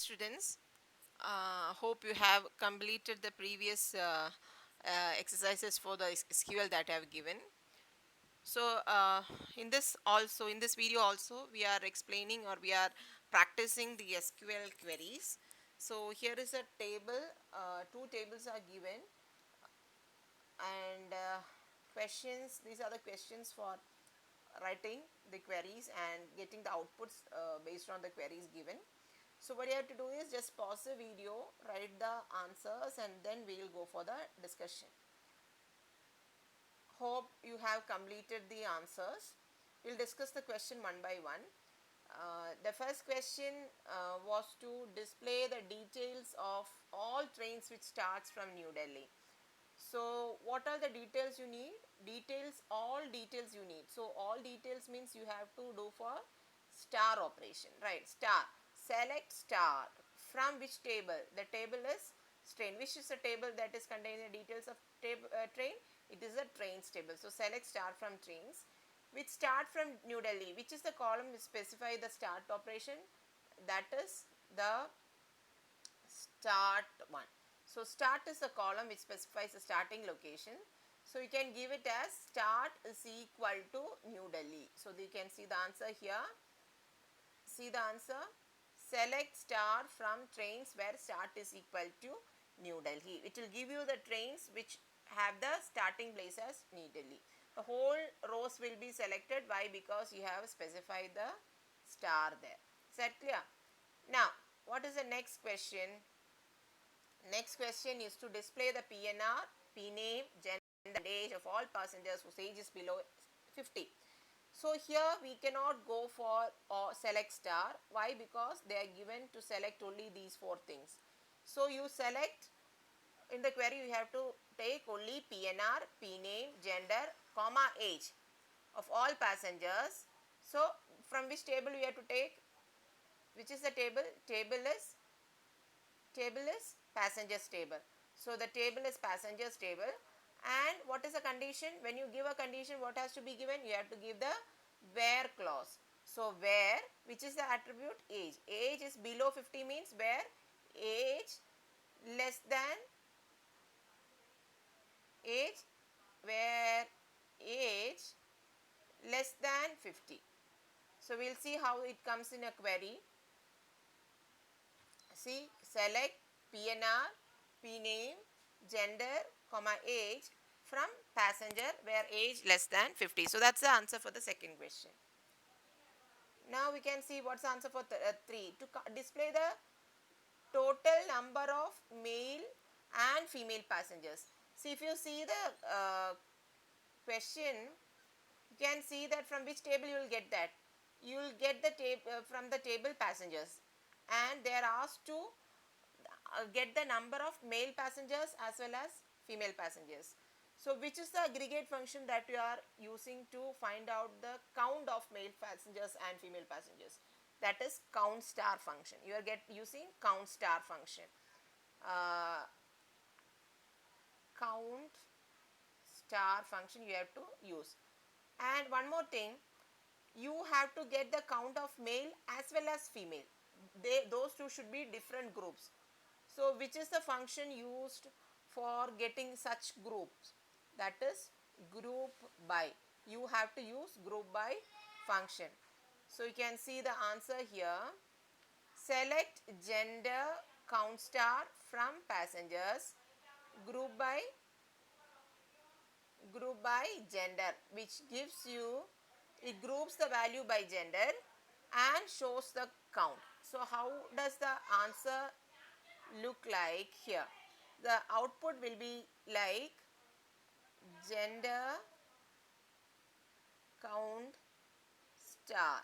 students. Hope you have completed the previous exercises for the SQL that I have given. So in this video also we are explaining or we are practicing the SQL queries. So here is a table, two tables are given, and questions, these are the questions for writing the queries and getting the outputs based on the queries given. So what you have to do is just pause the video, write the answers, and then we will go for the discussion. Hope you have completed the answers. We'll discuss the question one by one. The first question was to display the details of all trains which starts from New Delhi. So what are the details you need? All details you need. So all details means you have to do for star operation, right? Star, select star. From which table? The table is train. Which is a table that is containing the details of train? It is a trains table. So select star from trains which start from New Delhi. Which is the column which specify the start operation? That is the start one. So start is a column which specifies the starting location. So you can give it as start is equal to New Delhi. So you can see the answer here. See the answer. Select star from trains where start is equal to New Delhi. It will give you the trains which have the starting place as New Delhi. The whole rows will be selected. Why? Because you have specified the star there. Is that clear? Now, what is the next question? Next question is to display the PNR, P name, gender and age of all passengers whose age is below 50. So here we cannot go for or select star. Why? Because they are given to select only these four things. So you select, in the query you have to take only PNR, P name, gender, comma age of all passengers. So from which table we have to take? Which is the table? Table is passengers table. So the table is passengers table. And what is the condition? When you give a condition, what has to be given? You have to give the where clause. So where, which is the attribute? Age. Age is below 50 means where age less than age, where age less than 50. So we'll see how it comes in a query. See, select PNR, P name, gender, comma age from passenger where age less than 50. So that's the answer for the second question. Now we can see what's the answer for 3. To display the total number of male and female passengers. See, if you see the question, you can see that from which table you will get that. You will get the from the table passengers, and they are asked to get the number of male passengers as well as female passengers. So which is the aggregate function that you are using to find out the count of male passengers and female passengers? That is count star function. You are using count star function. Count star function you have to use. And one more thing, you have to get the count of male as well as female. Those two should be different groups. So which is the function used for getting such groups? That is group by. You have to use group by function. So you can see the answer here. Select gender count star from passengers, group by gender, which gives you, it groups the value by gender and shows the count. So how does the answer look like here? The output will be like gender count star.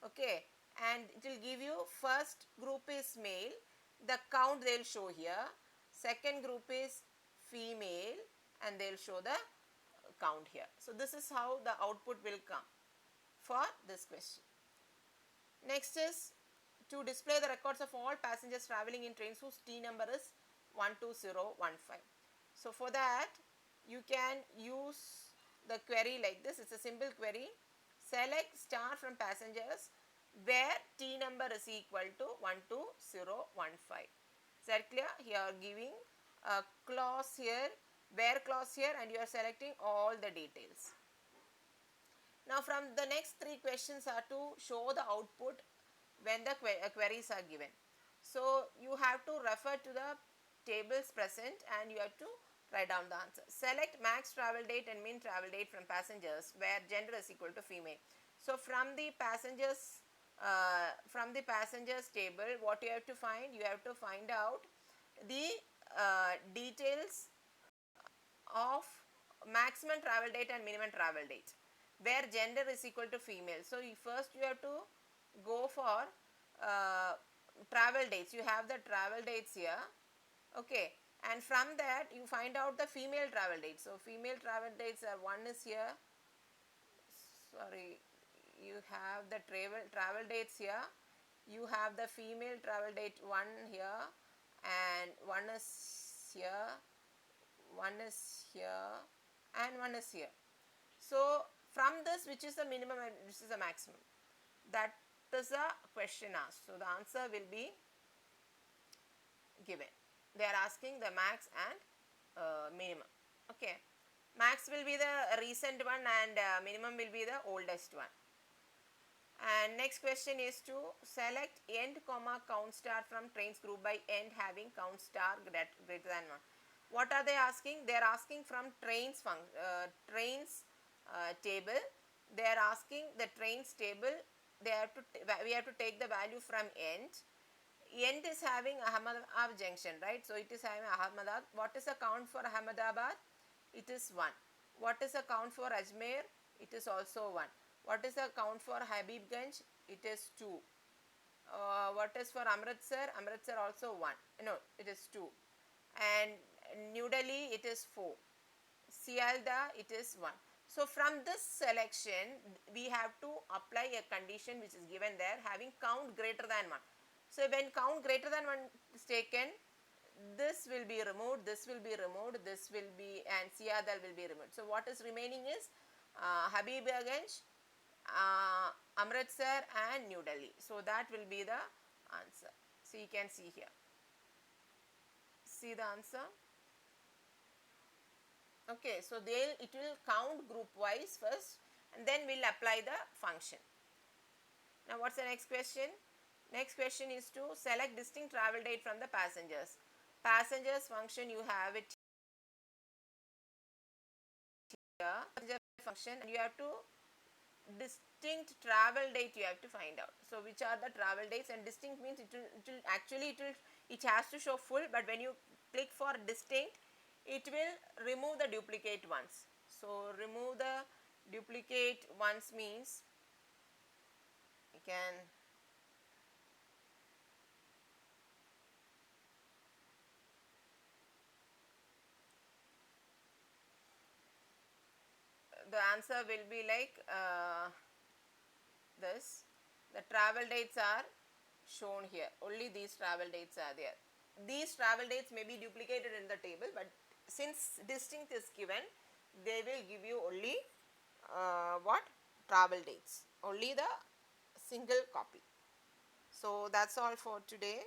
Okay, and it will give you first group is male, the count they will show here. Second group is female and they will show the count here. So this is how the output will come for this question. Next is to display the records of all passengers traveling in trains whose T number is 12015. So for that you can use the query like this. It's a simple query. Select star from passengers where T number is equal to 12015. Is that clear? Here are giving a clause here, where clause here, and you are selecting all the details. Now from the next three questions are to show the output when the queries are given. So you have to refer to the tables present and you have to write down the answer. Select max travel date and min travel date from passengers where gender is equal to female. So from the passengers table, what you have to find? You have to find out the details of maximum travel date and minimum travel date where gender is equal to female. So first you have to go for travel dates. You have the travel dates here, okay, and from that you find out the female travel dates. So female travel dates are, one is here, sorry, you have the travel dates here, you have the female travel date one here, and one is here, one is here, and one is here. So from this, which is the minimum and which is the maximum? That is a question asked. So the answer will be given. They are asking the max and minimum. Okay. Max will be the recent one and minimum will be the oldest one. And next question is to select end comma count star from trains group by end having count star greater than 1. What are they asking? They are asking from trains table. They are asking the trains table. We have to take the value from end. End is having Ahmedabad junction, right? So it is having Ahmedabad. What is the count for Ahmedabad? It is 1. What is the count for Ajmer? It is also 1. What is the count for Habibganj? It is 2. What is for Amritsar? Amritsar also 1. No, it is 2. And New Delhi, it is 4. Sialda, it is 1. So from this selection, we have to apply a condition which is given there, having count greater than 1. So when count greater than 1 is taken, this will be removed, this will be removed, this will be, and Sialda will be removed. So what is remaining is Habibganj, Amritsar and New Delhi. So that will be the answer. So you can see here. See the answer. Okay, so it will count group wise first and then we'll apply the function. Now what's the next question? Next question is to select distinct travel date from the passengers. Passengers function, you have it here. Passenger function, and you have to distinct travel date you have to find out. So which are the travel dates, and distinct means it has to show full, but when you click for distinct, it will remove the duplicate ones. So remove the duplicate ones means you can the answer will be like this. The travel dates are shown here. Only these travel dates are there. These travel dates may be duplicated in the table, but since distinct is given, they will give you only what? Travel dates. Only the single copy. So that's all for today.